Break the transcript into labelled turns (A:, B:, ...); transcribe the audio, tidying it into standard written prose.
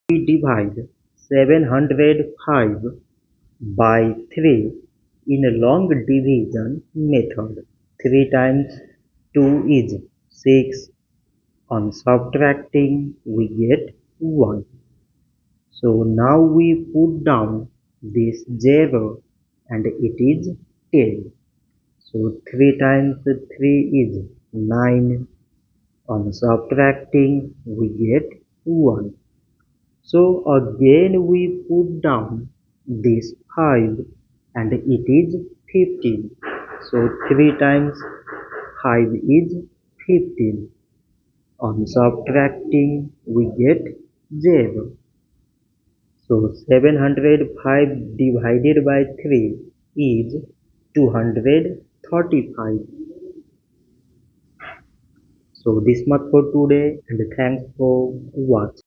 A: We divide 705 by 3 in a long division method. 3 times 2 is 6. On subtracting, we get 1. So now we put down this 0 and it is 10. So 3 times 3 is 9. On subtracting, we get 1. So again we put down this 5 and it is 15. So 3 times 5 is 15. On subtracting we get 0. So 705 divided by 3 is 235. So this much for today and thanks for watching.